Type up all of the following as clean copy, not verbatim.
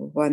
1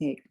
1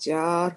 4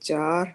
4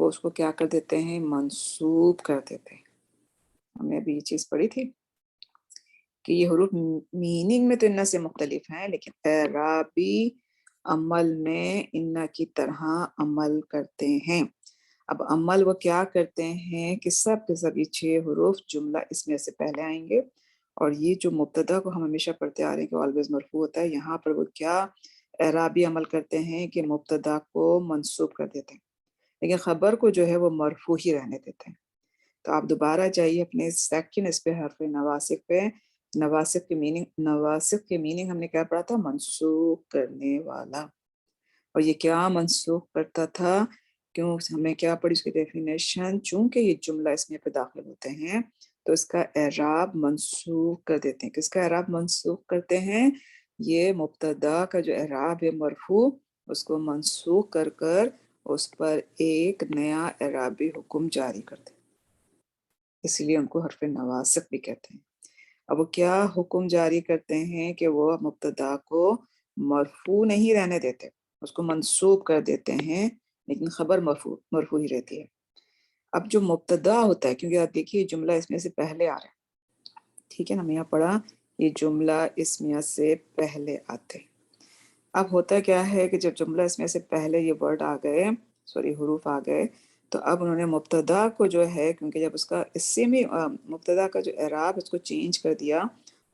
وہ اس کو کیا کر دیتے ہیں؟ منسوب کر دیتے ہیں. ہم نے ابھی یہ چیز پڑھی تھی کہ یہ حروف میننگ میں تو ان سے مختلف ہیں لیکن اعرابی عمل میں ان کی طرح عمل کرتے ہیں. اب عمل وہ کیا کرتے ہیں کہ سب کے سب یہ 6 حروف جملہ اس میں سے پہلے آئیں گے، اور یہ جو مبتدا کو ہم ہمیشہ پڑھتے آ رہے ہیں کہ آلویز مرفوع ہوتا ہے، یہاں پر وہ کیا اعرابی عمل کرتے ہیں کہ مبتدا کو منصوب کر دیتے ہیں، لیکن خبر کو جو ہے وہ مرفوع ہی رہنے دیتے ہیں. تو آپ دوبارہ جائیے اپنے سیکنڈ اس پہ حرف نواسق پہ. نواسق کے میننگ ہم نے کیا پڑھا تھا؟ منسوخ کرنے والا. اور یہ کیا منسوخ کرتا تھا؟ کیوں ہمیں کیا پڑھی اس کی ڈیفینیشن؟ چونکہ یہ جملہ اس میں پہ داخل ہوتے ہیں تو اس کا اعراب منسوخ کر دیتے ہیں. کس کا اعراب منسوخ کرتے ہیں؟ یہ مبتدا کا جو اعراب ہے مرفوع، اس کو منسوخ کر کر اس پر ایک نیا اعرابی حکم جاری کرتے ہیں. اسی لیے ان کو حرف نواسق بھی کہتے ہیں. اب وہ کیا حکم جاری کرتے ہیں کہ وہ مبتدا کو مرفوع نہیں رہنے دیتے، اس کو منسوب کر دیتے ہیں، لیکن خبر مرفوع ہی رہتی ہے. اب جو مبتدا ہوتا ہے، کیونکہ آپ دیکھیے جملہ اسمیہ سے پہلے آ رہا ہے، ٹھیک ہے نا، ہم یہاں پڑھا یہ جملہ اسمیہ سے پہلے آتے. اب ہوتا کیا ہے کہ جب جملہ اسمیہ سے پہلے یہ ورڈ آ گئے، حروف آ گئے، تو اب انہوں نے مبتدا کو جو ہے، کیونکہ جب اس کا اس سے بھی مبتدا کا جو اعراب اس کو چینج کر دیا،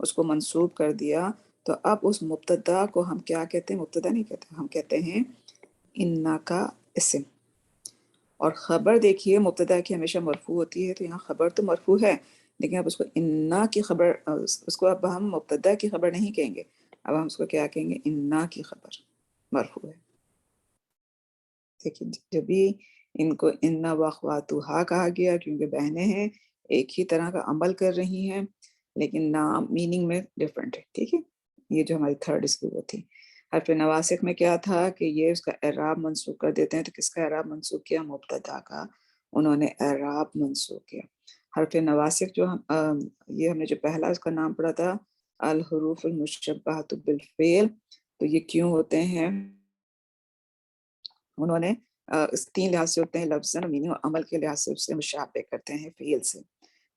اس کو منسوب کر دیا، تو اب اس مبتدا کو ہم کیا کہتے ہیں؟ مبتدا نہیں کہتے، ہم کہتے ہیں انا کا اسم. اور خبر دیکھیے مبتدا کی ہمیشہ مرفوع ہوتی ہے، تو یہاں خبر تو مرفوع ہے، لیکن اب اس کو انا کی خبر، اس کو اب ہم مبتدا کی خبر نہیں کہیں گے، اب ہم اس کو کیا کہیں گے؟ انا کی خبر مرفوع ہے. دیکھیے جب بھی ان کو انا واخواتہا کہا گیا کیونکہ بہنیں ہیں، ایک ہی طرح کا عمل کر رہی ہیں، لیکن نام میننگ میں ڈفرینٹ ہے. ٹھیک ہے، یہ جو ہماری تھرڈ اس کی وہ تھی. حرف نواسق میں کیا تھا کہ یہ اس کا اعراب منسوخ کر دیتے ہیں. تو کس کا اعراب منسوخ کیا؟ مبتدا کا انہوں نے اعراب منسوخ کیا. حرف نواسق جو یہ ہم نے جو پہلا اس کا نام پڑھا تھا الحروف المشبہۃ بالفعل، تو یہ کیوں ہوتے ہیں؟ انہوں نے اس 3 لحاظ سے ہوتے ہیں، لفظاً، میننگ اور عمل کے لحاظ سے اس سے مشابہ کرتے ہیں فعل سے.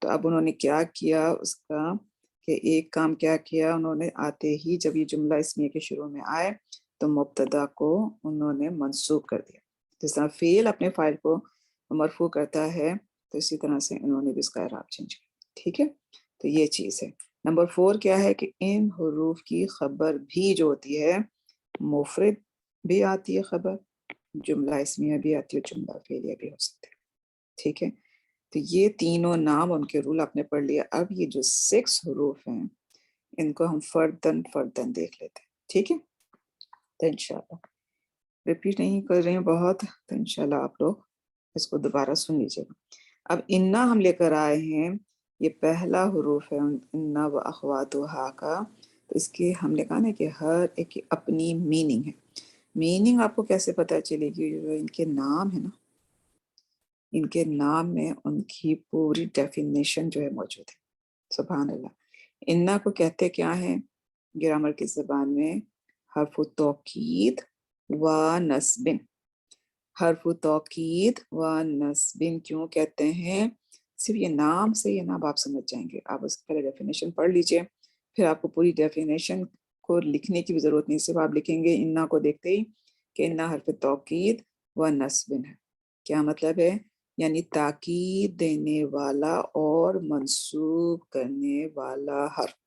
تو اب انہوں نے کیا کیا اس کا کہ ایک کام کیا کیا انہوں نے، آتے ہی جب یہ جملہ اسمیہ کے شروع میں آئے تو مبتدا کو انہوں نے منسوب کر دیا. جس طرح فعل اپنے فاعل کو مرفوع کرتا ہے تو اسی طرح سے انہوں نے بھی اس کا اعراب چینج کیا. ٹھیک ہے، تو یہ چیز ہے. نمبر 4 کیا ہے کہ ان حروف کی خبر بھی جو ہوتی ہے، مفرد بھی آتی ہے خبر، جملہ اسمیہ بھی آتی ہے، جملہ فعلیہ بھی ہو سکتا ہے. ٹھیک ہے، تو یہ تینوں نام ان کے رول آپ نے پڑھ لیا. اب یہ جو 6 حروف ہیں ان کو ہم فردن دیکھ لیتے ہیں. ٹھیک ہے، تو انشاءاللہ ریپیٹ نہیں کر رہے ہیں بہت، تو انشاءاللہ آپ لوگ اس کو دوبارہ سن لیجیے گا. اب انا ہم لے کر آئے ہیں، یہ پہلا حروف ہے انا و اخواتہا کا. تو اس کے ہم نے کہا نا کہ ہر ایک کی اپنی میننگ ہے. میننگ آپ کو کیسے پتہ چلے گی؟ جو ان کے نام ہے نا، ان کے نام میں ان کی پوری ڈیفینیشن جو ہے موجود ہے. سبحان اللہ. انا کو کہتے کیا ہیں گرامر کی زبان میں؟ حرف توکید و نصب. حرف توکید و نصب کیوں کہتے ہیں؟ صرف یہ نام سے یہ نام آپ سمجھ جائیں گے. آپ اس پہلے ڈیفینیشن پڑھ لیجئے، پھر آپ کو پوری ڈیفینیشن کو لکھنے کی بھی ضرورت نہیں، صرف آپ لکھیں گے انا کو دیکھتے ہی کہ انا حرف توکید و نصب ہے. کیا مطلب ہے؟ یعنی تاکید دینے والا اور منسوب کرنے والا حرف.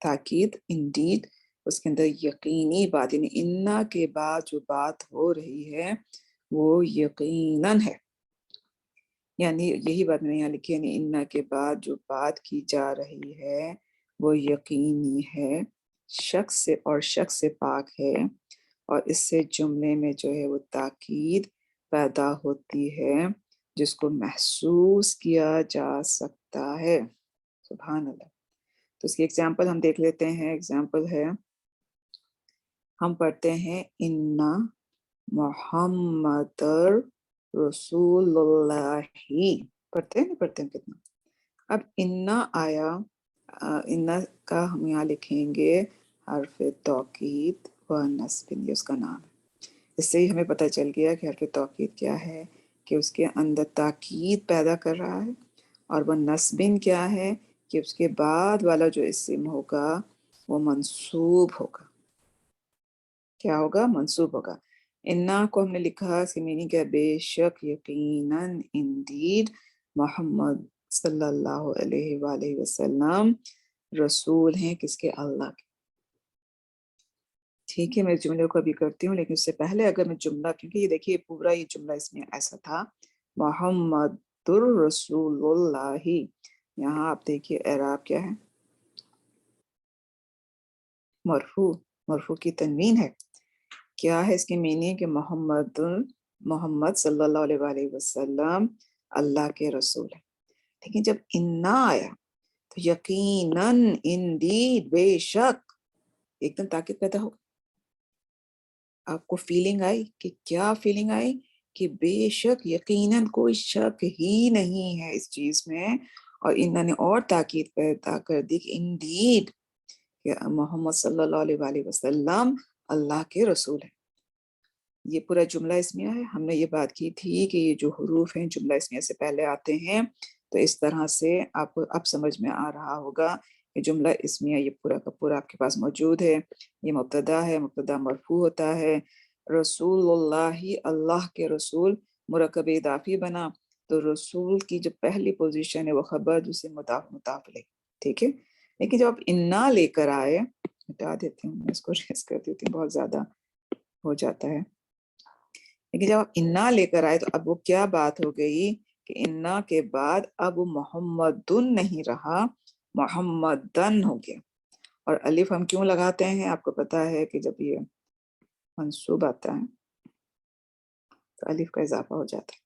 تاکید انڈیڈ، اس کے اندر یقینی بات، یعنی انا کے بعد جو بات ہو رہی ہے وہ یقیناً ہے. یعنی یہی بات میں نے یہاں لکھی، یعنی انا کے بعد جو بات کی جا رہی ہے وہ یقینی ہے، شک سے اور شک سے پاک ہے، اور اس سے جملے میں جو ہے وہ تاکید پیدا ہوتی ہے جس کو محسوس کیا جا سکتا ہے. سبحان اللہ. تو اس کی ایگزامپل ہم دیکھ لیتے ہیں. ایگزامپل ہے، ہم پڑھتے ہیں انا محمد رسول اللہ. پڑھتے ہیں پڑھتے ہیں کتنا. اب انا آیا، انا کا ہم یہاں لکھیں گے حرف توکید و نصب، یہ اس کا نام ہے. اس سے ہی ہمیں پتہ چل گیا کہ حرف توکید کیا ہے، کہ اس کے اندر تاکید پیدا کر رہا ہے، اور وہ نصبن کیا ہے کہ اس کے بعد والا جو اسم ہوگا وہ منصوب ہوگا. کیا ہوگا؟ منصوب ہوگا. انا کو ہم نے لکھا، اس کی میننگ کیا؟ بے شک، یقیناً، انڈیڈ، محمد صلی اللہ علیہ وآلہ وسلم رسول ہیں کس کے؟ اللہ کے. ٹھیک ہے، میں جملے کو ابھی کرتی ہوں، لیکن اس سے پہلے اگر میں جملہ، کیونکہ یہ دیکھیے پورا یہ جملہ اس میں ایسا تھا، محمد الرسول اللہ. یہاں آپ دیکھیے اعراب کیا ہے؟ مرفوع. مرفوع کی تنوین ہے. کیا ہے اس کی میننگ؟ کہ محمد صلی اللہ علیہ وآلہ وسلم اللہ کے رسول ہے. لیکن جب انا آیا تو یقیناً، انڈیڈ، بے شک، ایک دم تاکید پیدا ہو. آپ کو فیلنگ آئی کہ کیا فیلنگ آئی؟ کہ بے شک، یقیناً، کوئی شک ہی نہیں ہے اس چیز میں. اور انہوں نے اور تاکید پیدا کر دی کہ انڈیڈ، کہ محمد صلی اللہ علیہ وآلہ وسلم اللہ کے رسول ہیں. یہ پورا جملہ اسمیہ ہے. ہم نے یہ بات کی تھی کہ یہ جو حروف ہیں جملہ اسمیہ سے پہلے آتے ہیں، تو اس طرح سے آپ کو اب سمجھ میں آ رہا ہوگا کہ جملہ اسمیہ یہ پورا کا پورا آپ کے پاس موجود ہے. یہ مبتدا ہے، مبتدا مرفوع ہوتا ہے. رسول اللہ، اللہ کے رسول، مرکب اضافی بنا تو رسول کی جو پہلی پوزیشن ہے وہ خبر، دوسری مضاف الیہ. ٹھیک ہے. لیکن جب آپ انا لے کر آئے، ہٹا دیتی ہوں میں اس کو، ریس کر دیتی ہوں، بہت زیادہ ہو جاتا ہے. لیکن جب آپ انا لے کر آئے تو اب وہ کیا بات ہو گئی کہ انا کے بعد اب محمدن نہیں رہا، محمدن ہو گیا. اور الف ہم کیوں لگاتے ہیں؟ آپ کو پتا ہے کہ جب یہ منصوب آتا ہے تو الف کا اضافہ ہو جاتا ہے.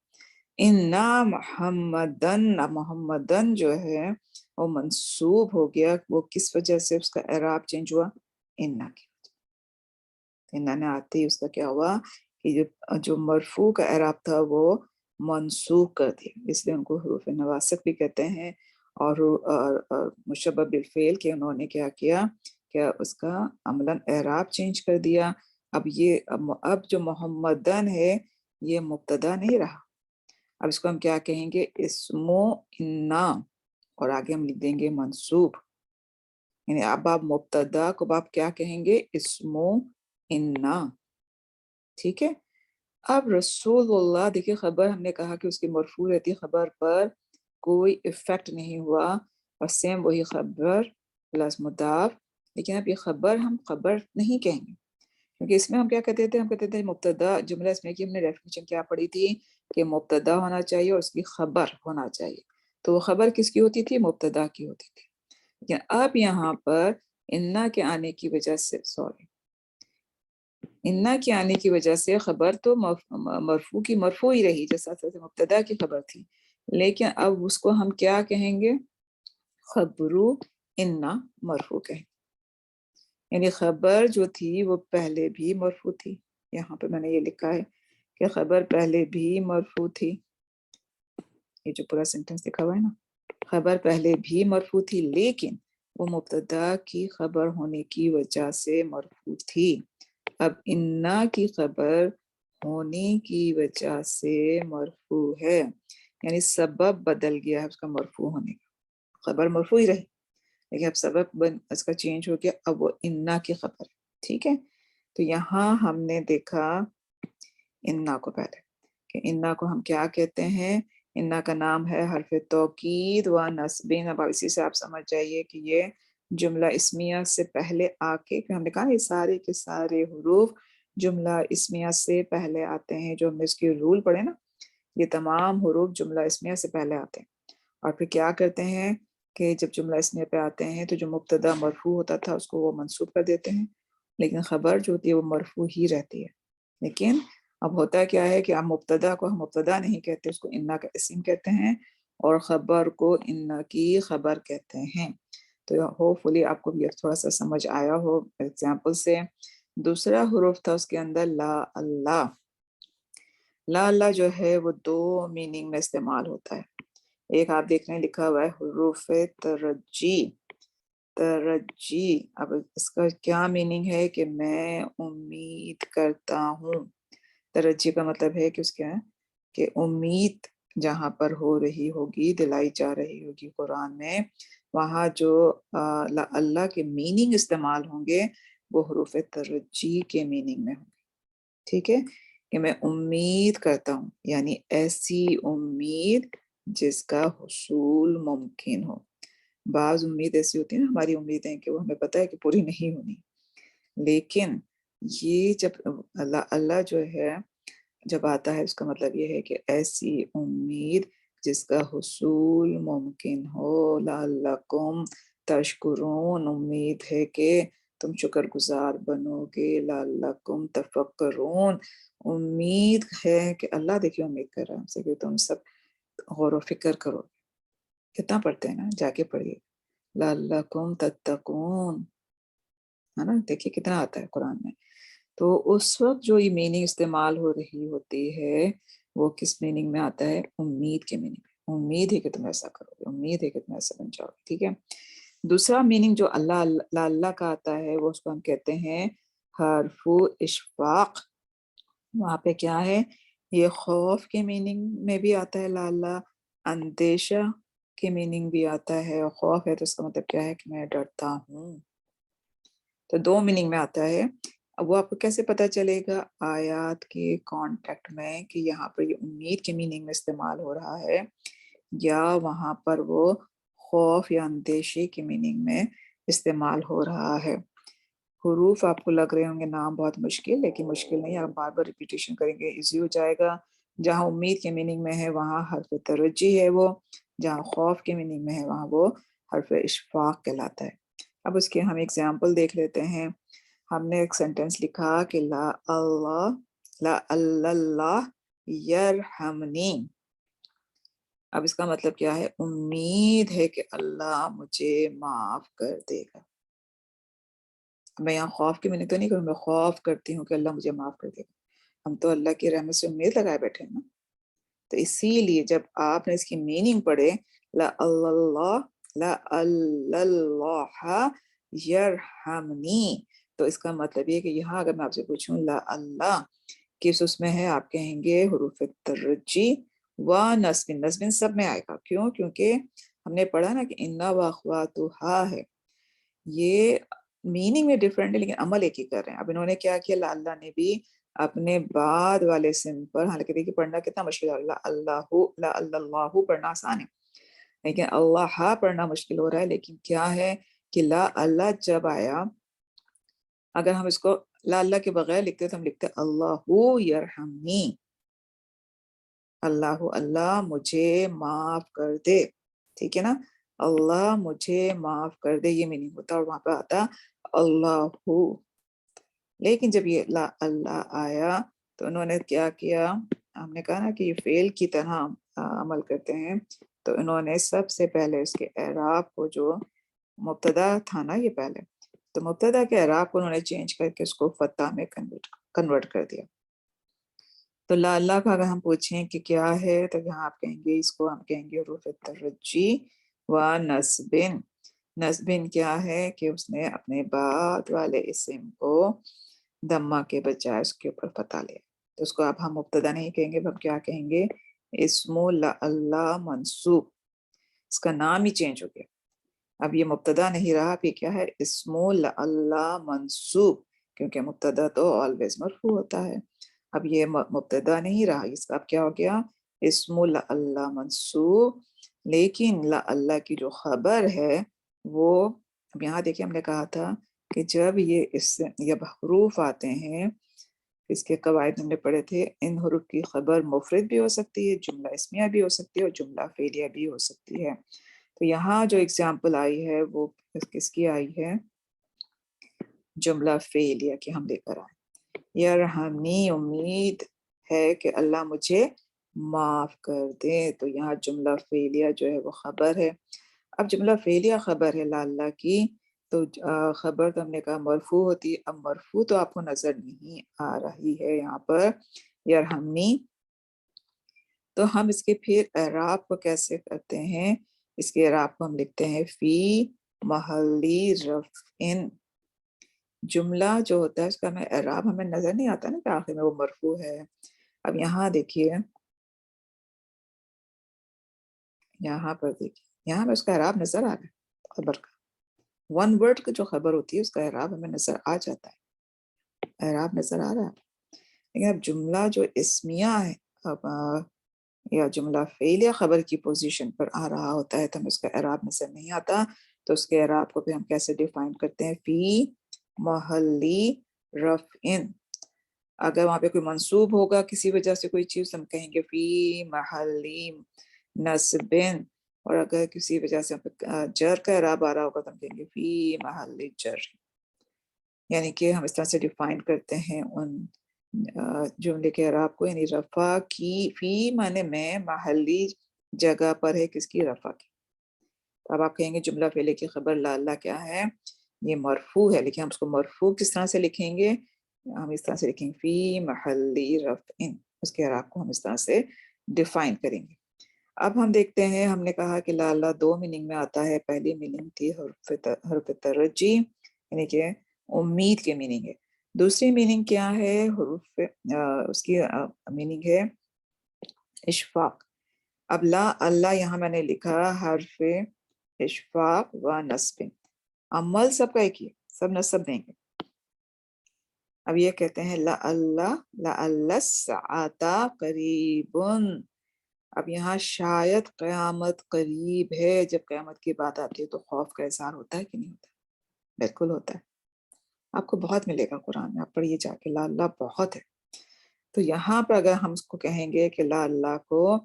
انا محمدن، محمدن جو ہے وہ منصوب ہو گیا. وہ کس وجہ سے اس کا اعراب چینج ہوا؟ انا کی وجہ. انا نے آتے ہی اس کا کیا ہوا کہ جو مرفوع کا اعراب تھا وہ منصوب کر دیا. اس لیے ان کو حروف نواسق بھی کہتے ہیں. اور مشبہ بالفعل کہ انہوں نے کیا کیا کہ اس کا عملاً اعراب چینج کر دیا. اب جو محمدن ہے یہ مبتدا نہیں رہا. اب اس کو ہم کیا کہیں گے؟ اسمو انا، اور آگے ہم لکھ دیں گے منصوب. یعنی اب آپ مبتدا کو آپ کیا کہیں گے؟ اسمو انا. ٹھیک ہے. اب رسول اللہ، دیکھیے خبر ہم نے کہا کہ اس کی مرفوع رہتی، خبر پر کوئی افیکٹ نہیں ہوا، اور سیم وہی خبر پلس مضاف. لیکن اب یہ خبر ہم خبر نہیں کہیں گے، کیونکہ اس میں ہم کیا کہتے تھے؟ ہم کہتے تھے مبتدا جملہ اس میں کہ ہم نے ڈیفینیشن کیا پڑھی تھی کہ مبتدا ہونا چاہیے اور اس کی خبر ہونا چاہیے. تو وہ خبر کس کی ہوتی تھی؟ مبتدا کی ہوتی تھی. لیکن اب یہاں پر انا کے آنے کی وجہ سے، انا کے آنے کی وجہ سے خبر تو مرفوع کی مرفوع ہی رہی، جیسا مبتدا کی خبر تھی. لیکن اب اس کو ہم کیا کہیں گے؟ خبرو انا مرفوع کہیں. یعنی خبر جو تھی وہ پہلے بھی مرفوع تھی. یہاں پہ میں نے یہ لکھا ہے کہ خبر پہلے بھی مرفوع تھی. یہ جو پورا سینٹنس لکھا ہوا ہے نا، خبر پہلے بھی مرفوع تھی، لیکن وہ مبتدا کی خبر ہونے کی وجہ سے مرفوع تھی. اب انا کی خبر ہونے کی وجہ سے مرفوع ہے، یعنی سبب بدل گیا ہے اس کا مرفوع ہونے کا. خبر مرفوع ہی رہی لیکن اب سبب اس کا چینج ہو گیا، اب وہ انا کی خبر ہے. ٹھیک ہے. تو یہاں ہم نے دیکھا انا کو پہلے کہ انا کو ہم کیا کہتے ہیں. انا کا نام ہے حرف توکید و نصبین. اب اسی سے آپ سمجھ جائیے کہ یہ جملہ اسمیہ سے پہلے آ کے، ہم نے کہا یہ سارے کے سارے حروف جملہ اسمیہ سے پہلے آتے ہیں. جو ہم نے اس کے رول پڑھے نا، یہ تمام حروف جملہ اسمیہ سے پہلے آتے ہیں. اور پھر کیا کرتے ہیں کہ جب جملہ اسمیہ پہ آتے ہیں تو جو مبتدا مرفوع ہوتا تھا اس کو وہ منصوب کر دیتے ہیں، لیکن خبر جو ہوتی ہے وہ مرفوع ہی رہتی ہے. لیکن اب ہوتا کیا ہے کہ اب مبتدا کو ہم مبتدا نہیں کہتے، اس کو انا کا اسم کہتے ہیں، اور خبر کو انا کی خبر کہتے ہیں. تو ہوپ فلی آپ کو بھی تھوڑا سا سمجھ آیا ہو ایگزامپل سے. دوسرا حروف تھا اس کے اندر لا اللہ. لا اللہ جو ہے وہ دو میننگ میں استعمال ہوتا ہے. ایک آپ دیکھ رہے ہیں لکھا ہوا ہے حروف ترجی. ترجی، اب اس کا کیا میننگ ہے کہ میں امید کرتا ہوں. ترجی کا مطلب ہے کہ اس کیا ہے کہ امید جہاں پر ہو رہی ہوگی، دلائی جا رہی ہوگی قرآن میں، وہاں جو اللہ کے میننگ استعمال ہوں گے وہ حروف ترجی کے میننگ میں ہوں گے. ٹھیک ہے، کہ میں امید کرتا ہوں، یعنی ایسی امید جس کا حصول ممکن ہو. بعض امید ایسی ہوتی ہے نا، ہماری امیدیں کہ وہ ہمیں پتہ ہے کہ پوری نہیں ہونی، لیکن یہ جب اللہ جو ہے جب آتا ہے، اس کا مطلب یہ ہے کہ ایسی امید جس کا حصول ممکن ہو. لعلکم تشکرون، امید ہے کہ تم شکر گزار بنو گے. لعلکم تفکرون، امید ہے کہ اللہ دیکھیے امید کر رہا ہے ہم سے کہ تم سب غور و فکر کرو. کتنا پڑھتے ہیں نا، جا کے پڑھیے. لعلکم تتقون، ہے نا، دیکھیے کتنا آتا ہے قرآن میں. تو اس وقت جو یہ میننگ استعمال ہو رہی ہوتی ہے وہ کس میننگ میں آتا ہے؟ امید کے میننگ میں. امید ہے کہ تم ایسا کرو گے، امید ہے کہ تم ایسا بن جاؤ گے. ٹھیک ہے، دوسرا میننگ جو اللہ کا آتا ہے وہ اس کو ہم کہتے ہیں حرف اشفاق. وہاں پہ کیا ہے؟ یہ خوف کے میننگ میں بھی آتا ہے اللہ، اندیشہ کے میننگ بھی آتا ہے. اور خوف ہے تو اس کا مطلب کیا ہے کہ میں ڈرتا ہوں. تو دو میننگ میں آتا ہے. اب وہ آپ کو کیسے پتہ چلے گا؟ آیات کے کانٹیکٹ میں کہ یہاں پر یہ امید کے میننگ میں استعمال ہو رہا ہے یا وہاں پر وہ خوف یا اندیشے کے میننگ میں استعمال ہو رہا ہے. حروف آپ کو لگ رہے ہوں گے نام بہت مشکل، لیکن مشکل نہیں، آپ بار بار ریپیٹیشن کریں گے ایزی ہو جائے گا. جہاں امید کے میننگ میں ہے وہاں حرف ترجی ہے، وہ جہاں خوف کے میننگ میں ہے وہاں وہ حرف اشفاق کہلاتا ہے. اب اس کے ہم ایگزامپل دیکھ لیتے ہیں. ہم نے ایک سینٹنس لکھا کہ لا اللہ یرحمنی. اب اس کا مطلب کیا ہے؟ امید ہے کہ اللہ مجھے معاف کر دے گا. میں یہاں خوف کی میں نے تو نہیں کروں، میں خوف کرتی ہوں کہ اللہ مجھے معاف کر دے گا. ہم تو اللہ کی رحمت سے امید لگائے بیٹھے ہیں نا. تو اسی لیے جب آپ نے اس کی میننگ پڑھے لا اللہ یرحمنی، تو اس کا مطلب یہ کہ یہاں اگر میں آپ سے پوچھوں لا اللہ کس اس میں ہے، آپ کہیں گے حروف ترجی و نصب. نصب سب میں آئے گا. کیوں؟ کیونکہ ہم نے پڑھا نا کہ انا واخواتھا ہے. یہ میننگ میں ڈفرینٹ ہے لیکن عمل ایک ہی کر رہے ہیں. اب انہوں نے کیا کیا؟ اللہ نے بھی اپنے بعد والے سم پر، حالانکہ دیکھیے پڑھنا کتنا مشکل ہے، اللہ پڑھنا آسان ہے لیکن اللہ پڑھنا مشکل ہو رہا ہے. لیکن کیا ہے کہ لا اللہ جب آیا، اگر ہم اس کو لا اللہ کے بغیر لکھتے تو ہم لکھتے اللہ یرحمنی، اللہ مجھے معاف کر دے. ٹھیک ہے نا، اللہ مجھے معاف کر دے، یہ میننگ ہوتا. اور وہاں پہ آتا اللہ. لیکن جب یہ لا اللہ آیا تو انہوں نے کیا کیا؟ ہم نے کہا نا کہ یہ فعل کی طرح عمل کرتے ہیں. تو انہوں نے سب سے پہلے اس کے اعراب کو، جو مبتدا تھا نا یہ پہلے، تو مبتدا کے اعراب کو انہوں نے چینج کر کے اس کو فتح میں کنورٹ کر دیا. تو لا اللہ کا اگر ہم پوچھیں کہ کیا ہے تو یہاں آپ کہیں گے، اس کو ہم کہیں گے حروف ترجی و نصبن. نصبن کیا ہے کہ اس نے اپنے بعد والے اسم کو دمہ کے بجائے اس کے اوپر فتح لیا. تو اس کو اب ہم مبتدا نہیں کہیں گے، ہم کیا کہیں گے؟ اسم اللہ منصوب. اس کا نام ہی چینج ہو گیا. اب یہ مبتدا نہیں رہا، اب یہ کیا ہے؟ اسم اللہ منصوب، کیونکہ مبتدا تو آلویز مرفوع ہوتا ہے. اب یہ مبتدا نہیں رہا، اس کا اب کیا ہو گیا؟ اسم اللہ منصوب. لیکن لا اللہ کی جو خبر ہے وہ، اب یہاں دیکھیں ہم نے کہا تھا کہ جب جب حروف آتے ہیں، اس کے قواعد ہم نے پڑھے تھے، ان حروف کی خبر مفرد بھی ہو سکتی ہے، جملہ اسمیہ بھی ہو سکتی ہے اور جملہ فعلیہ بھی ہو سکتی ہے. تو یہاں جو اگزامپل آئی ہے وہ کس کی آئی ہے؟ جملہ فعلیہ کی ہم لے کر آئے. یرحمنی، امید ہے کہ اللہ مجھے معاف کر دے. تو یہاں جملہ فعلیہ جو ہے وہ خبر ہے. اب جملہ فعلیہ خبر ہے لا اللہ کی، تو خبر تو ہم نے کہا مرفوع ہوتی ہے. اب مرفوع تو آپ کو نظر نہیں آ رہی ہے یہاں پر یرحمنی. تو ہم اس کے پھر اعراب کو کیسے کرتے ہیں؟ اس کے اعراب کو ہم لکھتے ہیں فی محلی رفع. جملہ جو ہوتا ہے اس کا ہمیں اعراب ہمیں نظر نہیں آتا نا کہ آخر میں وہ مرفوع ہے. اب یہاں دیکھیے، یہاں پر دیکھیے، یہاں پر اس کا اعراب نظر آ رہا ہے. خبر کا ون ورڈ کا جو خبر ہوتی ہے اس کا اعراب ہمیں نظر آ جاتا ہے، اعراب نظر آ رہا ہے. لیکن اب جملہ جو اسمیہ ہے، اب یا جملہ فعل یا خبر کی پوزیشن پر آ رہا ہوتا ہے تو ہمیں اس کا اعراب نظر نہیں آتا. تو اس کے اعراب کو بھی ہم کیسے ڈیفائن کرتے ہیں؟ فی محلی رفع. اگر وہاں پہ کوئی منصوب ہوگا کسی وجہ سے کوئی چیز، ہم کہیں گے فی محلی نصب. اور اگر کسی وجہ سے جر کا اعراب آ رہا ہوگا تو ہم کہیں گے فی محلی جر. یعنی کہ ہم اس طرح سے ڈیفائن کرتے ہیں ان جملے کے اعراب کو. یعنی رفع کی، فی معنی میں، محلی جگہ پر ہے کس کی؟ رفع کی. اب آپ کہیں گے جملہ فعلیہ کی خبر لا اللہ کیا ہے؟ یہ مرفوع ہے. لیکن ہم اس کو مرفوع کس طرح سے لکھیں گے؟ ہم اس طرح سے لکھیں گے فی محلی رفع. اس کے اعراب کو ہم اس طرح سے ڈیفائن کریں گے. اب ہم دیکھتے ہیں، ہم نے کہا کہ لا اللہ دو میننگ میں آتا ہے. پہلی میننگ تھی حرف ترجی، یعنی کہ امید کے میننگ ہے. دوسری میننگ کیا ہے؟ حروف اس کی میننگ ہے اشفاق. اب لا اللہ یہاں میں نے لکھا حرف اشفاق و نصب. عمل سب کا ایک ہی ہے، سب نصب دیں گے. اب یہ کہتے ہیں لا اللہ الساعۃ قریب. اب یہاں شاید قیامت قریب ہے. جب قیامت کی بات آتی ہے تو خوف کا اظہار ہوتا ہے کہ نہیں ہوتا؟ بالکل ہوتا ہے. آپ کو بہت ملے گا قرآن میں، آپ پڑھیے جا کے، لا اللہ بہت ہے. تو یہاں پر اگر ہم اس کو کہیں گے کہ لا اللہ کو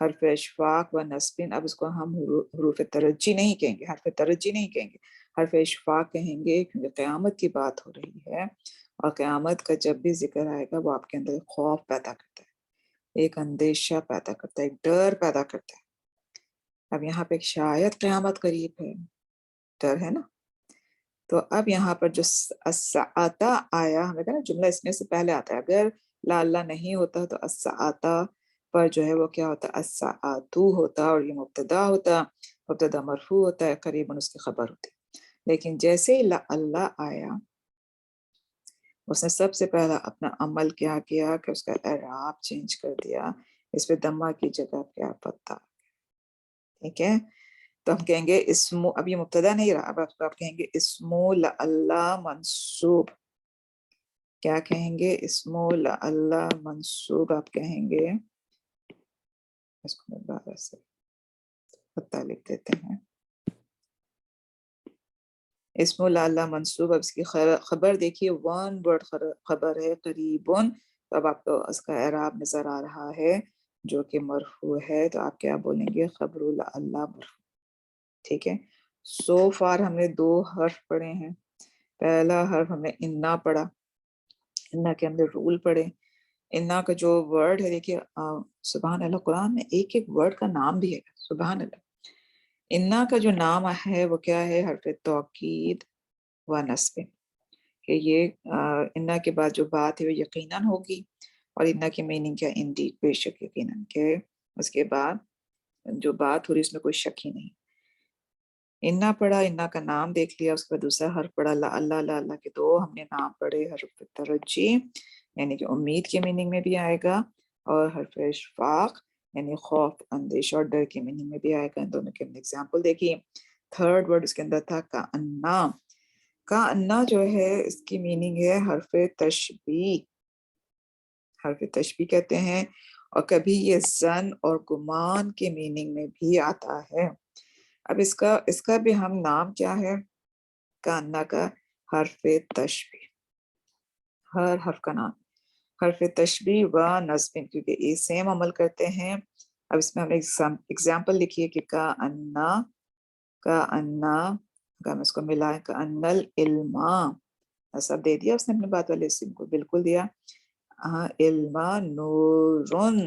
حرف اشفاق و نصب، اب اس کو ہم حروف ترجی نہیں کہیں گے، حرف ترجی نہیں کہیں گے، حرف اشفاق کہیں گے، کیونکہ قیامت کی بات ہو رہی ہے. اور قیامت کا جب بھی ذکر آئے گا وہ آپ کے اندر خوف پیدا کرتا ہے، ایک اندیشہ پیدا کرتا ہے، ایک ڈر پیدا کرتا ہے. اب یہاں پہ شاید قیامت قریب ہے، ڈر ہے نا. تو اب یہاں پر جو الساعۃ آیا، ہمیں کہا نا جملہ اس میں سے پہلے آتا ہے. اگر لا اللہ نہیں ہوتا تو الساعۃ پر جو ہے وہ کیا ہوتا؟ الساعۃ ہوتا، اور یہ مبتدا ہوتا، مبتدا مرفوع ہوتا ہے، قریباً اس کی خبر ہوتی. لیکن جیسے ہی لا اللہ آیا، اس نے سب سے پہلا اپنا عمل کیا کیا کہ اس کا اعراب چینج کر دیا. اس پہ دمہ کی جگہ کیا پتہ. ٹھیک ہے، تو ہم کہیں گے اسم، اب یہ مبتدا نہیں رہا، اب آپ کہیں گے اسم اللہ منصوب. کیا کہیں گے؟ اسم اللہ منصوب آپ کہیں گے. اس کو دوبارہ سے پتہ لکھ دیتے ہیں. اسم اللہ منصوب. اب اس کی خبر دیکھیے، ون ورڈ خبر ہے قریبن. تو اب آپ کو اس کا اعراب نظر آ رہا ہے جو کہ مرفوع ہے. تو آپ کیا بولیں گے؟ خبر اللہ مرفوع. ٹھیک ہے. سو فار ہم نے دو حرف پڑھے ہیں. پہلا حرف ہم نے انا پڑھا، انا کے اندر رول پڑھے. انا کا جو ورڈ ہے، دیکھیے سبحان اللہ، قرآن میں ایک ایک ورڈ کا نام بھی ہے. سبحان اللہ. انا کا جو نام ہے وہ کیا ہے؟ حرف توکید و نصب. کہ یہ انا کے بعد جو بات ہے وہ یقیناً ہوگی. اور انا کی میننگ کیا؟ انڈیڈ، بے شک یقیناً. کہ اس کے بعد جو بات ہو رہی اس میں کوئی شک ہی نہیں. انا پڑھا، انا کا نام دیکھ لیا. اس کے بعد دوسرا حرف پڑھا لا اللہ. لا اللہ کے دو ہم نے نام پڑھے، حرف ترجی یعنی کہ امید کے میننگ میں بھی آئے گا، اور حرف اشفاق یعنی خوف، اندیشہ اور ڈر کی میننگ میں بھی آئے گا. ان دونوں کے ایگزامپل دیکھیے. تھرڈ ورڈ اس کے اندر تھا کأنا. کأنا جو ہے اس کی میننگ ہے حرف تشبیہ. حرف تشبیہ کہتے ہیں. اور کبھی یہ ظن اور گمان کے میننگ میں بھی آتا ہے. اب اس کا بھی ہم نام کیا ہے؟ کأنا کا حرف تشبیہ. ہر حرف کا نام حرف تشبیہ و نصب، کیونکہ یہ سیم عمل کرتے ہیں. اب اس میں ہم نے ایگزامپل لکھیے کہ کأنا اگر ہم اس کو ملائیں، کأن العلم، سب دے دیا اس نے اپنے بات والے اسم کو، بالکل دیا. علم نورن،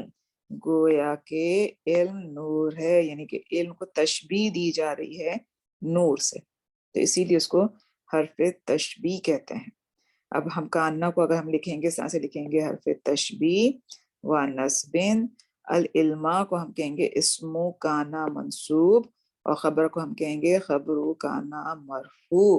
گویا کہ علم نور ہے. یعنی کہ علم کو تشبیہ دی جا رہی ہے نور سے، تو اسی لیے اس کو حرف تشبیہ کہتے ہیں. اب ہم کانا کو اگر ہم لکھیں گے، ساتھ سے لکھیں گے حرف تشبیہ و نصب. العلم کو ہم کہیں گے اسم کانا منصوب، اور خبر کو ہم کہیں گے خبر کانا مرفوع.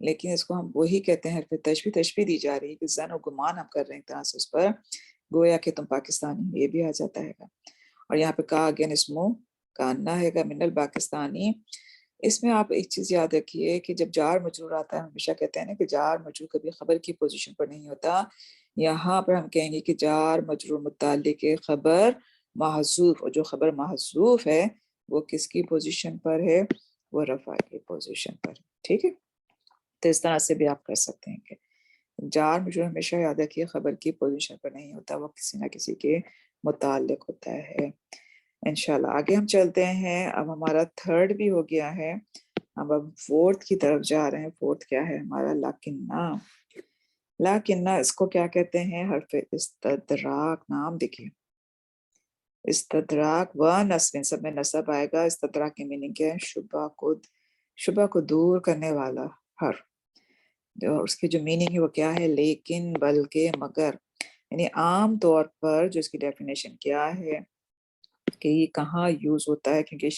لیکن اس کو ہم وہی کہتے ہیں، پھر تشبیہ دی جا رہی ہے کہ زن و گمان ہم کر رہے ہیں طرح سے اس پر، گویا کہ تم پاکستانی، یہ بھی آ جاتا ہے گا۔ اور یہاں پہ کہا اگین اسمو کاننا ہے گا من الپاکستانی۔ اس میں آپ ایک چیز یاد رکھیے کہ جب جار مجرور آتا ہے، ہمیشہ کہتے ہیں نا کہ جار مجرور کبھی خبر کی پوزیشن پر نہیں ہوتا، یہاں پر ہم کہیں گے کہ جار مجرور متعلق خبر محذوف، اور جو خبر محذوف ہے وہ کس کی پوزیشن پر ہے؟ وہ رفع کی پوزیشن پر، ٹھیک ہے۔ تو اس طرح سے بھی آپ کر سکتے ہیں کہ جار مجرور ہمیشہ یاد رکھیے خبر کی پوزیشن پر نہیں ہوتا، وہ کسی نہ کسی کے متعلق ہوتا ہے۔ انشاءاللہ آگے ہم چلتے ہیں، اب ہمارا تھرڈ بھی ہو گیا ہے، اب فورتھ کی طرف جا رہے ہیں۔ فورتھ کیا ہے ہمارا؟ لاکنہ۔ لاکنہ اس کو کیا کہتے ہیں؟ حرف استدراک، نام دیکھیے، استدراک و نصب، سب میں نصب آئے گا۔ استدراک کی میننگ کیا ہے؟ شبہ کو دور کرنے والا حرف، جو اس کی جو میننگ ہے وہ کیا ہے؟ لیکن، بلکہ، مگر، یعنی عام طور پر جو اس کی ڈیفینیشن کیا ہے کہ یہ کہاں یوز ہوتا ہے، کیونکہ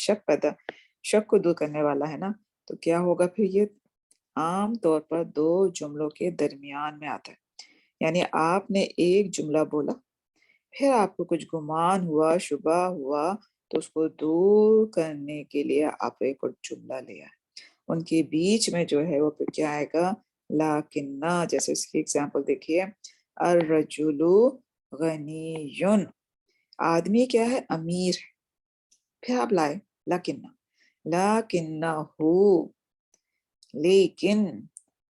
شک کو دور کرنے والا ہے نا، تو کیا ہوگا پھر؟ یہ عام طور پر دو جملوں کے درمیان میں آتا ہے، یعنی آپ نے ایک جملہ بولا، پھر آپ کو کچھ گمان ہوا، شبہ ہوا، تو اس کو دور کرنے کے لیے آپ ایک اور جملہ لیا ہے، ان کے بیچ میں جو ہے وہ پھر کیا آئے گا؟ لاکنہ۔ جیسے اس کی ایگزامپل دیکھیے، الرجل غنی، آدمی کیا ہے؟ امیر ہے، پھر آپ لائے لاکنہ لیکن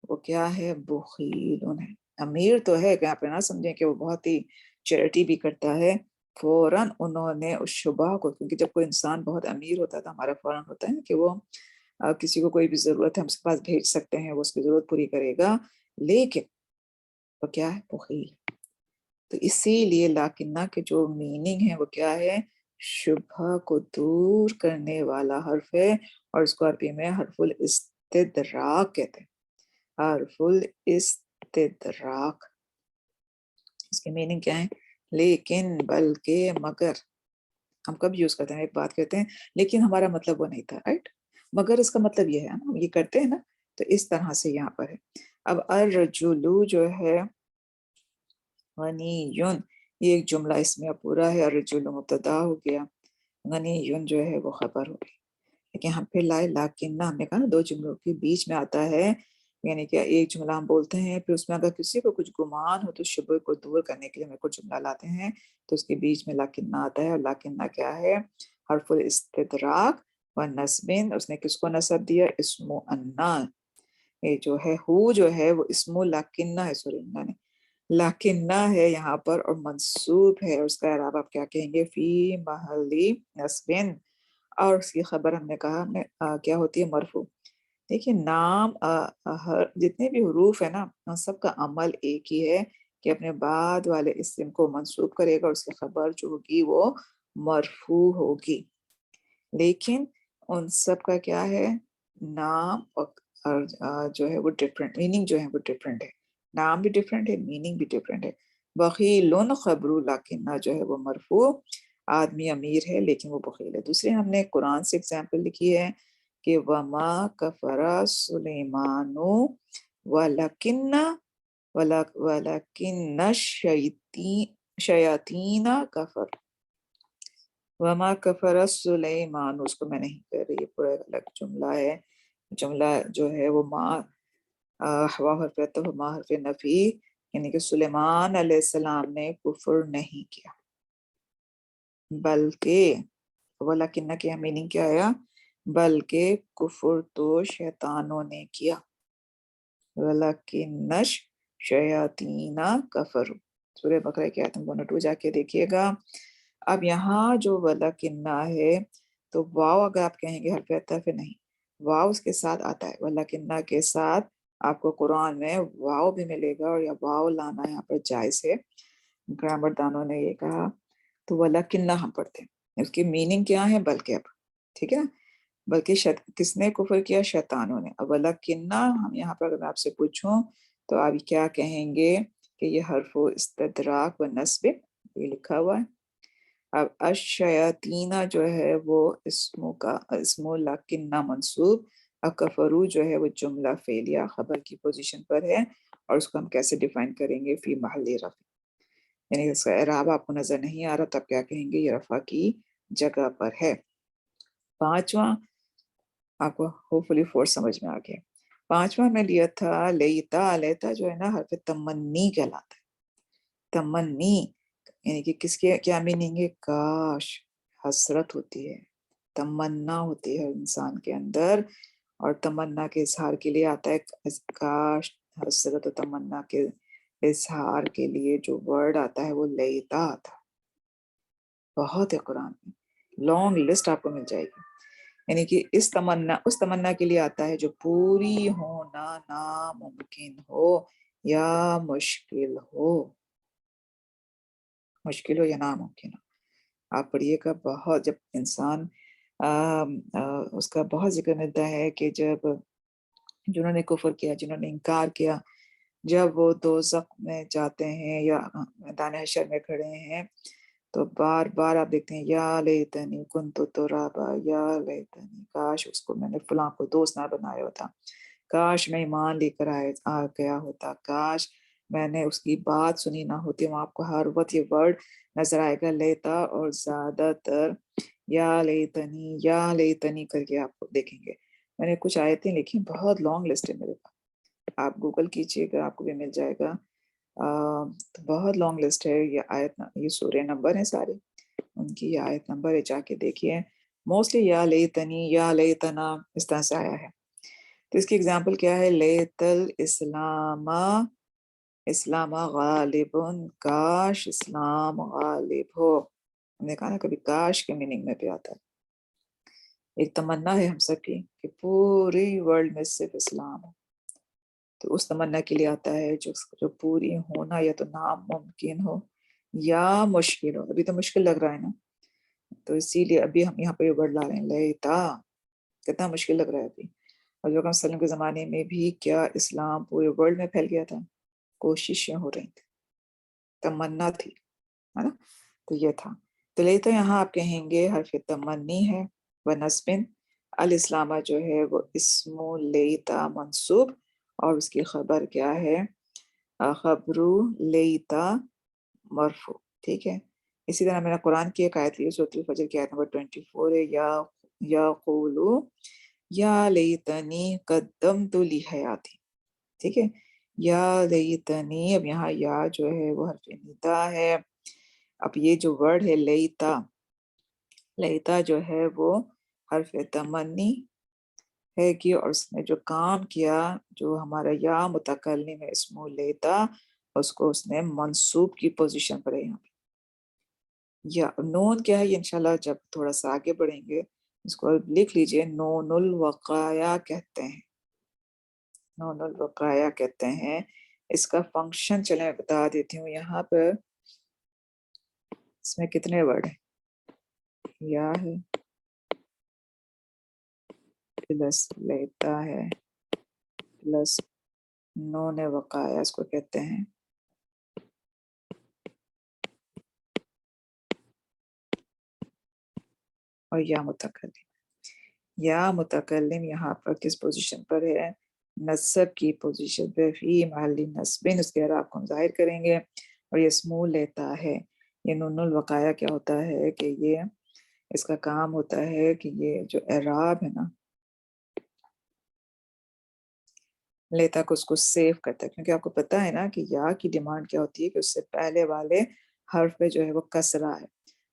وہ کیا ہے؟ بخیل ہے۔ امیر تو ہے، کہ آپ نہ سمجھیں کہ وہ بہت ہی چیریٹی بھی کرتا ہے، فوراً انہوں نے اس شبہ کو، کیونکہ جب کوئی انسان بہت امیر ہوتا ہے تو ہمارا فوراً ہوتا ہے کہ وہ کسی کو کوئی بھی ضرورت ہے ہم اس کے پاس بھیج سکتے ہیں، وہ اس کی ضرورت پوری کرے گا، لیکن وہ کیا ہے؟ بخیل۔ تو اسی لیے لاکنہ کے جو میننگ ہے وہ کیا ہے؟ شبہ کو دور کرنے والا حرف ہے، اور اس کو عربی میں حرف الاستدراک کہتے ہیں، حرف الاستدراک۔ اس کی میننگ کیا ہے؟ لیکن، بلکہ، مگر۔ ہم کب یوز کرتے ہیں؟ ایک بات کہتے ہیں لیکن ہمارا مطلب وہ نہیں تھا، رائٹ، مگر اس کا مطلب یہ ہے نا، ہم یہ کرتے ہیں نا، تو اس طرح سے یہاں پر ہے۔ اب الرجل جو ہے غنی، یہ ایک جملہ اس میں پورا ہے، الرجل مبتدا ہو گیا، غنی جو ہے وہ خبر ہو گئی، لیکن ہم پھر لائے لاکنہ، ہم نے کہا نا دو جملوں کے بیچ میں آتا ہے، یعنی کہ ایک جملہ ہم بولتے ہیں، پھر اس میں اگر کسی کو کچھ گمان ہو تو شبہ کو دور کرنے کے لیے ہم کچھ جملہ لاتے ہیں، تو اس کے بیچ میں لاکنہ آتا ہے، اور لاکنہ کیا ہے؟ حرف الاستدراک و نصب۔ اس نے کس کو نصب دیا؟ اسم انا، یہ جو ہے ہو جو ہے وہ اسم لاکنہ ہے، سوری نے لاکنہ ہے یہاں پر، اور منصوب ہے، اور اس کا اعراب آپ کیا کہیں گے؟ فی محلی نصب، اور اس کی خبر ہم نے کہا کیا ہوتی ہے؟ مرفوع۔ دیکھیے نام جتنے بھی حروف ہیں نا، ان سب کا عمل ایک ہی ہے کہ اپنے بعد والے اسم کو منصوب کرے گا، اور اس کی خبر جو ہوگی وہ مرفوع ہوگی، لیکن ان سب کا کیا ہے؟ نام اور جو ہے وہ ڈفرینٹ، میننگ جو ہے وہ ڈفرینٹ ہے، نام بھی ڈفرینٹ ہے، میننگ بھی ڈفرینٹ ہے۔ بخیل خبر لاکنہ جو ہے وہ مرفوع، آدمی امیر ہے لیکن وہ بخیل ہے۔ دوسرے ہم نے قرآن سے ایگزامپل لکھی ہے کہ وما کفر سلیمان ولکن الشیاطین کفر، وما کفر سلیمان، اس کو میں نہیں کر رہی، پورا الگ جملہ ہے، جملہ جو ہے وہ ہوا حرف تو ما حرف نفی، یعنی کہ سلیمان علیہ السلام نے کفر نہیں کیا، بلکہ ولیکن کی میننگ کیا آیا؟ بلکہ کفر تو شیطانوں نے کیا، ولیکن شیاطین کفر، سورہ بقرہ کی آیت نمبر 2 جا کے دیکھیے گا۔ اب یہاں جو ولیکن ہے تو واو اگر آپ کہیں گے حرف عطف نہیں، واو اس کے ساتھ آتا ہے، ولیکن کے ساتھ آپ کو قرآن میں واو بھی ملے گا، اور یا واو لانا یہاں پر جائز ہے، گرامر دانوں نے یہ کہا، تو ولیکن ہم پڑھتے ہیں، اس کی میننگ کیا ہے؟ بلکہ، اب ٹھیک ہے نا، بلکہ کس نے کفر کیا؟ شیطانوں نے۔ اب ولیکن ہم یہاں پر اگر میں آپ سے پوچھوں تو آپ کیا کہیں گے؟ کہ یہ حرف استدراک و نصب، یہ لکھا ہوا ہے۔ اب الشیاطین جو ہے وہ اسم لکنہ منصوب، اکفرو جو ہے وہ جملہ فعلیہ خبر کی پوزیشن پر ہے، اور اس کو ہم کیسے ڈیفائن کریں گے؟ فی محل رفع، یعنی اس کا اعراب آپ کو نظر نہیں آ رہا تو آپ کیا کہیں گے؟ یہ رفع کی جگہ پر ہے۔ پانچواں آپ کو ہوپ فلی فورس سمجھ میں آ گیا۔ پانچواں میں لیا تھا لیتا، لیتا جو ہے نا حرف تمنی کہلاتا ہے۔ تمنی یعنی کہ کس کے کیا میننگ ہے؟ کاش، حسرت ہوتی ہے، تمنا ہوتی ہے انسان کے اندر، اور تمنا کے اظہار کے لیے آتا ہے کاش، حسرت و تمنا کے اظہار کے لیے جو ورڈ آتا ہے وہ لیتا آتا ہے۔ بہت ہے قرآن میں، لانگ لسٹ آپ کو مل جائے گی، یعنی کہ اس تمنا کے لیے آتا ہے جو پوری ہونا ناممکن ہو یا مشکل ہو، مشکل ہو یا ناممکن ہو۔ آپ پڑھیے گا بہت، جب انسان اس کا بہت ذکر ملتا ہے کہ جب جنہوں نے کفر کیا، جنہوں نے انکار کیا، جب وہ دوزخ میں جاتے ہیں یا میدان حشر میں کھڑے ہیں تو بار بار آپ دیکھتے ہیں یا لیتنی کنت ترابا، یا لیتنی کاش اس کو میں نے فلاں کو دوست نہ بنایا ہوتا، کاش میں ایمان لے کر آ گیا ہوتا، کاش میں نے اس کی بات سنی نہ ہوتی۔ وہاں آپ کو ہر وقت یہ ورڈ نظر آئے گا لیتا، اور زیادہ تر یا لیتنی کر کے آپ کو دیکھیں گے۔ میں نے کچھ آیتیں لکھی، بہت لانگ لسٹ ہے میرے پاس، آپ گوگل کیجئے گا آپ کو بھی مل جائے گا، تو بہت لانگ لسٹ ہے۔ یہ آیت، یہ سورہ نمبر ہیں سارے، ان کی یہ آیت نمبر ہے، جا کے دیکھیے۔ موسٹلی یا لیتنی، یا لیتنا اس طرح سے آیا ہے۔ تو اس کی اگزامپل کیا ہے؟ لیت الاسلام، اسلام غالب، کاش اسلام غالب ہو۔ ہم نے کہا نا کبھی کاش کے میننگ میں بھی آتا ہے۔ ایک تمنا ہے ہم سب کی کہ پوری ورلڈ میں صرف اسلام ہو، تو اس تمنا کے لیے آتا ہے جو پوری ہونا یا تو ناممکن ہو یا مشکل ہو۔ ابھی تو مشکل لگ رہا ہے نا، تو اسی لیے ابھی ہم یہاں پہ یہ ورڈ لا رہے ہیں لیتا، کتنا مشکل لگ رہا ہے ابھی۔ اور جو وسلم کے زمانے میں بھی کیا اسلام پورے ورلڈ میں پھیل گیا تھا، کوششیں ہو رہی تھی، تمنا تھی، ہے نا؟ تو یہ تھا۔ تو لیتا یہاں آپ کہیں گے حرف تمنی ہے، ونصبن، الاسلامہ جو ہے وہ اسم لیتا منصوب، اور اس کی خبر کیا ہے؟ خبرو لیتا مرفوع، ٹھیک ہے۔ اسی طرح میں نے قرآن کی ایک آیت لی، سورۃ الفجر کی آیت نمبر 24 ہے، یا قولو یا لیتنی قدمت لحیاتی، ٹھیک ہے۔ یا لیتنی، اب یہاں یا جو ہے وہ حرف ندا ہے۔ اب یہ جو ورڈ ہے لیتا، لیتا جو ہے وہ حرف تمنی ہے کہ، اور اس نے جو کام کیا، جو ہمارا یا متکلم ہے اسمو لیتا، اس کو اس نے منصوب کی پوزیشن پر ہے یہاں پہ۔ یا نون کیا ہے؟ یہ انشاءاللہ جب تھوڑا سا آگے بڑھیں گے اس کو لکھ لیجئے، نون الوقایا کہتے ہیں، نون الوقایا کہتے ہیں۔ اس کا فنکشن چلیں بتا دیتی ہوں۔ یہاں پر اس میں کتنے ورڈ ہیں؟ یا ہے، پلس لیتا ہے، پلس نون وقایا اس کو کہتے ہیں، اور یا متکلم۔ یا متکلم یہاں پر کس پوزیشن پر ہے؟ نصب کی پوزیشن پہ، فی محل نصب، اس کے اعراب کو ہم ظاہر کریں گے، اور یہ اسمو لیتا ہے۔ یہ نون الوقایا کیا ہوتا ہے کہ یہ اس کا کام ہوتا ہے کہ یہ جو اعراب ہے نا لیتا کو، اس کو سیو کرتا ہے، کیونکہ آپ کو پتا ہے نا کہ یا کی ڈیمانڈ کیا ہوتی ہے کہ اس سے پہلے والے حرف پہ جو ہے وہ کسرہ ہے،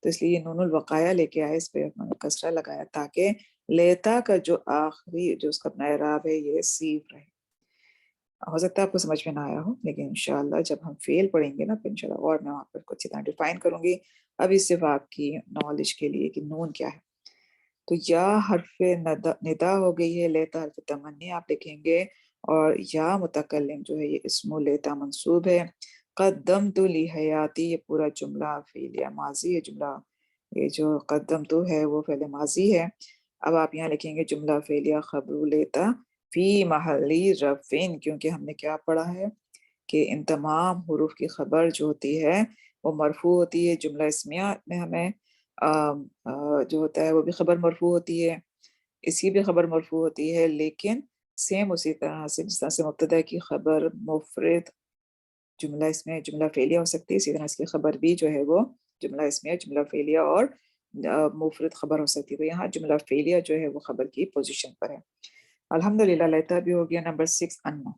تو اس لیے یہ نون الوقایا لے کے آئے، اس پہ انہوں نے کسرہ لگایا تاکہ لیتا کا جو آخری جو اس کا اپنا اعراب ہے یہ سیو رہے۔ ہو سکتا ہے آپ کو سمجھ میں نہ آیا ہو، لیکن انشاءاللہ جب ہم فیل پڑھیں گے نا پھر انشاءاللہ اور میں وہاں پر کچھ طرح ڈیفائن کروں گی۔ ابھی صرف آپ کی نالج کے لیے کہ نون کیا ہے۔ تو یا حرف ندا ہو گئی ہے، لیتا حرف تمنی آپ لکھیں گے، اور یا متکلم جو ہے یہ اسم لیتا منصوب ہے۔ قدمت لحیاتی، یہ پورا جملہ فعلیہ ماضی ہے، جملہ یہ جو قدمت ہے وہ فعل ماضی ہے۔ اب آپ یہاں لکھیں گے جملہ فعلیہ خبر لیتا فی محلی رفعن، کیونکہ ہم نے کیا پڑھا ہے کہ ان تمام حروف کی خبر جو ہوتی ہے وہ مرفوع ہوتی ہے۔ جملہ اسمیہ میں ہمیں جو ہوتا ہے وہ بھی خبر مرفوع ہوتی ہے، اس کی بھی خبر مرفوع ہوتی ہے، لیکن سیم اسی طرح سے جس طرح سے مبتدا کی خبر مفرد جملہ اسمیہ جملہ فعلیہ ہو سکتی ہے، اسی طرح اس کی خبر بھی جو ہے وہ جملہ اسمیہ جملہ فعلیہ اور مفرد خبر ہو سکتی ہے. تو یہاں جملہ فعلیہ جو ہے وہ خبر کی پوزیشن پر ہے. الحمدللہ لیتا بھی ہو گیا. نمبر 6 انا.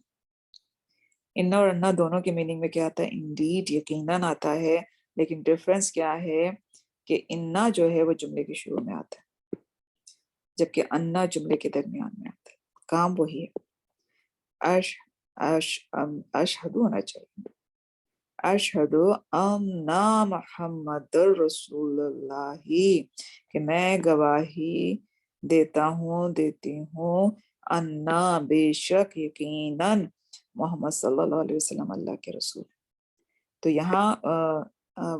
انا اور انا دونوں کے میننگ میں کیا آتا ہے؟ انڈیڈ یقیناً آتا ہے، لیکن ڈفرنس کیا ہے کہ انا جو ہے وہ جملے کے شروع میں آتا ہے جبکہ انا جملے کے درمیان میں آتا ہے. کام وہی ہے. اشہد ہونا چاہیے، اشہد ان محمد رسول اللہ، کہ میں گواہی دیتا ہوں دیتی ہوں انا بے شک یقیناً محمد صلی اللہ علیہ وسلم اللہ کے رسول. تو یہاں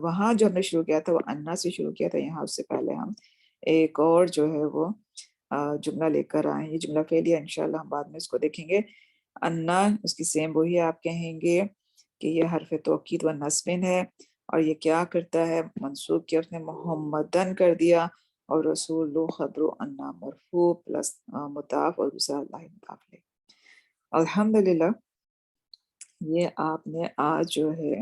وہاں جو ہم نے شروع کیا تھا وہ انا سے شروع کیا تھا، یہاں اس سے پہلے ہم ایک اور جو ہے وہ جملہ لے کر آئے. یہ جملہ فعلیہ انشاءاللہ ہم بعد میں اس کو دیکھیں گے. انا اس کی سیم وہی آپ کہیں گے کہ یہ حرف توکید و نصب ہے، اور یہ کیا کرتا ہے؟ منصوب کیا اس نے محمدن کر دیا، اور رسول خبر انا مرفوع پلس مضاف اور دوسرا اللہ مضاف لے. الحمدللہ یہ آپ نے آج جو ہے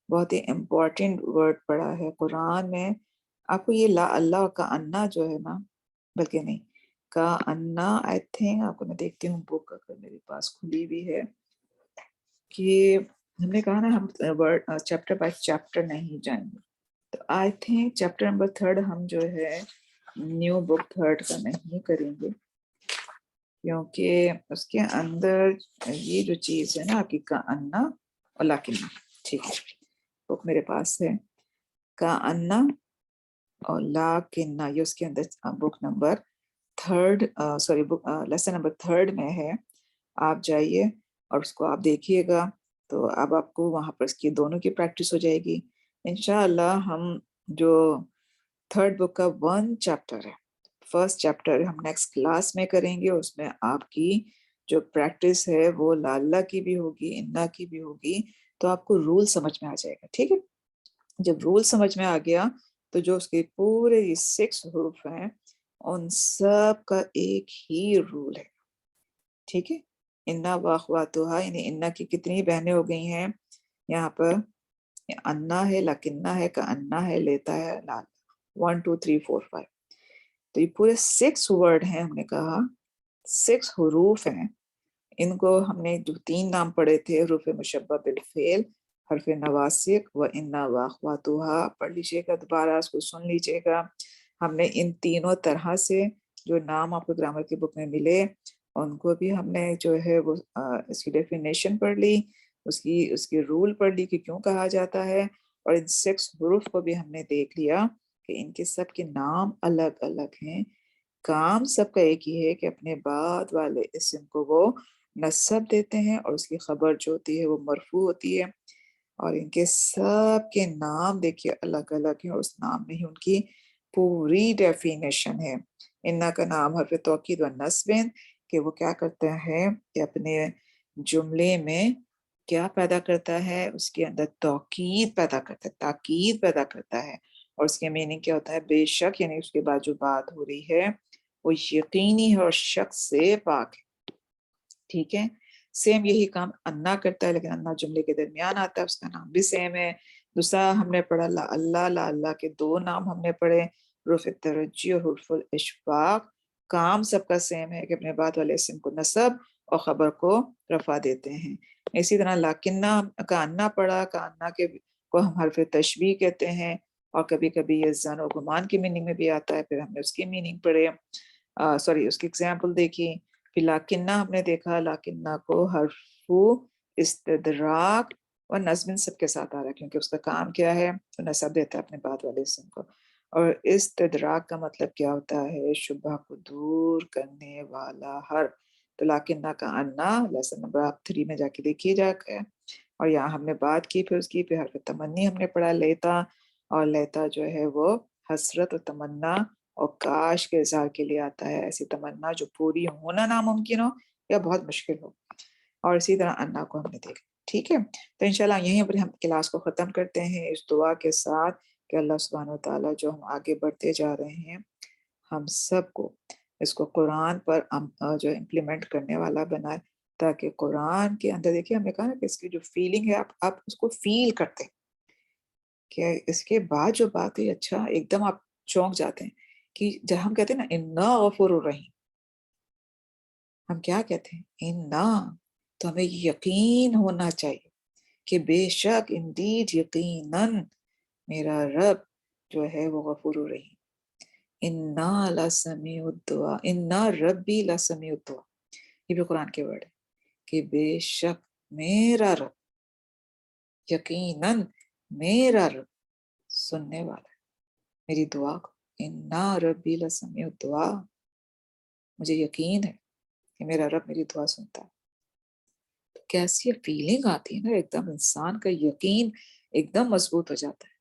بہت ہی امپورٹنٹ ورڈ پڑھا ہے قرآن میں. آپ کو یہ لا اللہ کا انا جو ہے نا، بلکہ نہیں کا انا، آئی تھنک آپ کو میں دیکھتی ہوں بک اگر میرے پاس کھلی بھی ہے، کہ ہم نے کہا نا ہم چیپٹر بائی چیپٹر نہیں جائیں گے. تو آئی تھنک چیپٹر نمبر 3 ہم جو ہے نیو بک 3 کا نہیں کریں گے، کیونکہ اس کے اندر یہ جو چیز ہے نا آپ کی کا انا اور لاکنہ. ٹھیک ہے، بک میرے پاس ہے کا انا اور لاکنہ، یہ اس کے اندر بک نمبر 3 سوری بک لیسن نمبر 3 میں ہے. آپ جائیے اور اس کو آپ دیکھیے گا، تو اب آپ کو وہاں پر اس کی دونوں کی پریکٹس ہو جائے گی انشاءاللہ. ہم جو 3rd بک کا 1 چیپٹر ہے، فرسٹ چیپٹر ہم نیکسٹ کلاس میں کریں گے. اس میں آپ کی جو پریکٹس ہے وہ لاللہ کی بھی ہوگی، انا کی بھی ہوگی، تو آپ کو رول سمجھ میں آ جائے گا. ٹھیک ہے، جب رول سمجھ میں آ گیا تو جو اس کے پورے یہ 6 حروف ہیں ان سب کا ایک ہی رول ہے. ٹھیک ہے، انا واخواتہا، یعنی انا کی کتنی بہنیں ہو گئی ہیں یہاں پر؟ انا ہے، لکنہ ہے، کا انا ہے، لیتا ہے، لال. 1 2 3 4 5. تو یہ پورے 6 ورڈ ہیں. ہم نے کہا 6 حروف ہیں. ان کو ہم نے جو 3 نام پڑھے تھے، حروف مشبہ بالفعل، حرف نواسق و انا واخواتہا، پڑھ لیجیے گا دوبارہ، اس کو سن لیجیے گا. ہم نے ان تینوں طرح سے جو نام آپ کو گرامر کی بک میں ملے ان کو بھی ہم نے جو ہے وہ اس کی ڈیفینیشن پڑھ لی، اس کی رول پڑھ لی کہ کیوں کہا جاتا ہے، اور ان 6 حروف کو بھی ہم نے دیکھ لیا کہ ان کے سب کے نام الگ الگ ہیں. کام سب کا ایک ہی ہے کہ اپنے بعد والے اسم کو وہ نصب دیتے ہیں اور اس کی خبر جو ہوتی ہے وہ مرفوع ہوتی ہے. اور ان کے سب کے نام دیکھیے الگ الگ ہیں، اور اس نام میں ہی ان کی پوری ڈیفینیشن ہے. انا کا نام حرف توکید و نصب، کہ وہ کیا کرتا ہے کہ اپنے جملے میں کیا پیدا کرتا ہے؟ اس کے اندر توکید پیدا کرتا ہے، تاکید پیدا کرتا ہے. اور اس کے میننگ کیا ہوتا ہے؟ بے شک، یعنی اس کے بعد جو بات ہو رہی ہے وہ یقینی ہے اور شک سے پاک ہے. ٹھیک ہے، سیم یہی کام انا کرتا ہے، لیکن انا جملے کے درمیان آتا ہے، اس کا نام بھی سیم ہے. دوسرا ہم نے پڑھا لا اللہ، لا اللہ کے 2 نام ہم نے پڑھے، حروف ترجی اور حروف الاشفاق. کام سب کا سیم ہے کہ اپنے بعد والے اسم کو نصب اور خبر کو رفع دیتے ہیں. اسی طرح لاکنہ کا انا پڑھا، کا انا کے کو ہم حرف تشبیہ کہتے ہیں، اور کبھی کبھی یہ زن و گمان کی میننگ میں بھی آتا ہے. پھر ہم نے اس کی میننگ پڑھے، اس کی ایگزامپل دیکھی. پھر لاکنہ ہم نے دیکھا، لاکنہ کو حرف استدراک اور نصب سب کے ساتھ آ رہا ہے، کیونکہ اس کا کام کیا ہے؟ تو نصب دیتا ہے اپنے بعد والے اسم کو. اور استدراک کا مطلب کیا ہوتا ہے؟ شبہ کو دور کرنے والا حرف. تو لاکنہ کا انا لیسن نمبر آپ 3 میں جا کے دیکھیے جا کے، اور یہاں ہم نے بات کی. پھر اس کی پھر حرف تمنی ہم نے پڑھا لیتا، اور لیتا جو ہے وہ حسرت اور تمنا اور کاش کے اظہار کے لیے آتا ہے، ایسی تمنا جو پوری ہونا ناممکن ہو یا بہت مشکل ہو. اور اسی طرح انا کو ہم نے دیکھا. ٹھیک ہے، تو انشاءاللہ یہیں پر ہم کلاس کو ختم کرتے ہیں اس دعا کے ساتھ کہ اللہ سبحانہ وتعالیٰ جو ہم آگے بڑھتے جا رہے ہیں ہم سب کو اس کو قرآن پر جو امپلیمنٹ کرنے والا بنائے، تاکہ قرآن کے اندر دیکھیے ہم نے کہا نا کہ اس کی جو فیلنگ ہے آپ اس کو فیل کرتے ہیں کہ اس کے بعد جو بات ہے اچھا ایک دم آپ چونک جاتے ہیں کہ جب ہم کہتے ہیں نا انا غفور الرحیم، ہم کیا کہتے ہیں انا، تو ہمیں یقین ہونا چاہیے کہ بے شک انڈیڈ یقیناً میرا رب جو ہے وہ غفور الرحیم، انا لسمیع الدعاء، انا ربی لسمیع الدعاء، یہ بھی قرآن کے ورڈ ہے کہ بے شک میرا رب، یقیناً میرا رب سننے والا ہے میری دعا کو، انا ربی لسمیع الدعاء، مجھے یقین ہے کہ میرا رب میری دعا سنتا ہے۔ تو کیسی فیلنگ آتی ہے نا، ایک دم انسان کا یقین ایک دم مضبوط ہو جاتا ہے،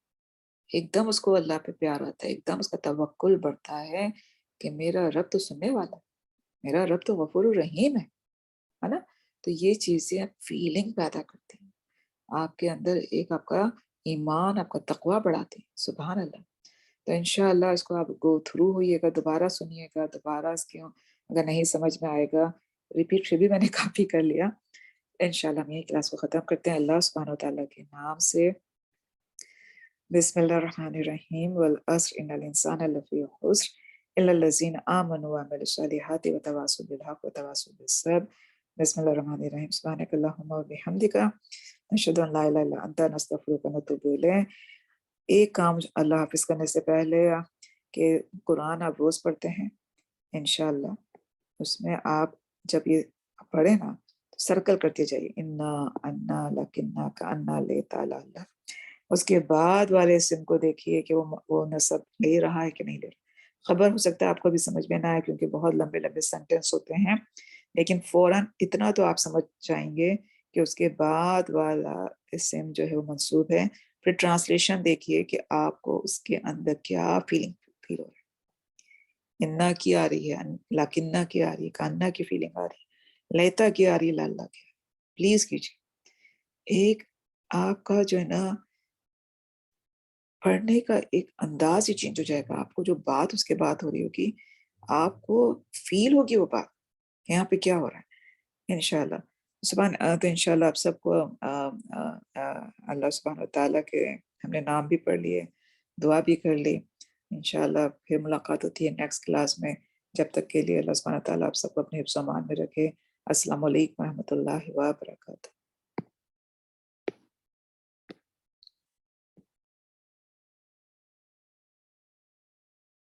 ایک دم اس کو اللہ پہ پیار آتا ہے، ایک دم اس کا توکل بڑھتا ہے کہ میرا رب تو سننے والا ہے، میرا رب تو غفور الرحیم ہے نا۔ تو یہ چیزیں فیلنگ پیدا کرتی ہیں آپ کے اندر، ایک آپ کا ایمان، آپ کا تقوی بڑھاتی ہے، سبحان اللہ۔ تو انشاءاللہ اس کو آپ گو تھرو ہوئیے گا، دوبارہ سنیے گا، دوبارہ اس کے اگر نہیں سمجھ میں آئے گا ریپیٹ سے بھی میں نے کافی کر لیا۔ انشاءاللہ ہم یہی کلاس کو ختم کرتے ہیں اللہ سبحانہ وتعالیٰ کے نام سے۔ بسم اللہ الرحمن الرحیم، والعصر ان الانسان لفی خسر الا الذین آمنوا وعملوا الصالحات وتواصوا بالحق وتواصوا بالصبر۔ بسم اللہ الرحمن الرحیم، سبحانک اللہم وبحمدک نشہد ان لا الہ الا انت نستغفرک ونتوب الیک۔ ایک کام اللہ حافظ کرنے سے پہلے کہ قرآن آپ روز پڑھتے ہیں انشاءاللہ، اس میں آپ جب یہ پڑھیں نا تو سرکل کرتے جائیے، انا انا لکنا کا انا لیتا اللہ، اس کے بعد والے اسم کو دیکھیے کہ وہ نصب لے رہا ہے کہ نہیں لے رہا۔ خبر ہو سکتا ہے آپ کو بھی سمجھ میں نہ آئے کیونکہ بہت لمبے لمبے سینٹینس ہوتے ہیں، لیکن فوراً اتنا تو آپ سمجھ جائیں گے کہ اس کے بعد والا اسم جو ہے وہ منصوب ہے۔ پھر ٹرانسلیشن دیکھیے کہ آپ کو اس کے اندر کیا فیلنگ فیل ہو رہی ہے، انا کی آ رہی ہے، لاکنہ کی آ رہی ہے، کاننا کی فیلنگ آ رہی ہے، لیتا کی آ رہی ہے، لالا کی آ رہی ہے۔ پلیز کیجیے، ایک آپ کا جو ہے نا پڑھنے کا ایک انداز ہی چینج ہو جائے گا، آپ کو جو بات اس کے بعد ہو رہی ہوگی آپ کو فیل ہوگی وہ بات یہاں پہ کیا ہو رہا ہے انشاءاللہ۔ تو انشاءاللہ آپ سب کو اللہ سبحانہ وتعالیٰ کے ہم نے نام بھی پڑھ لیے، دعا بھی کر لی، انشاءاللہ پھر ملاقات ہوتی ہے نیکسٹ کلاس میں۔ جب تک کے لیے اللہ سبحانہ وتعالیٰ آپ سب کو اپنے حفظ و امان میں رکھے۔ السلام علیکم ورحمۃ اللہ وبرکاتہ۔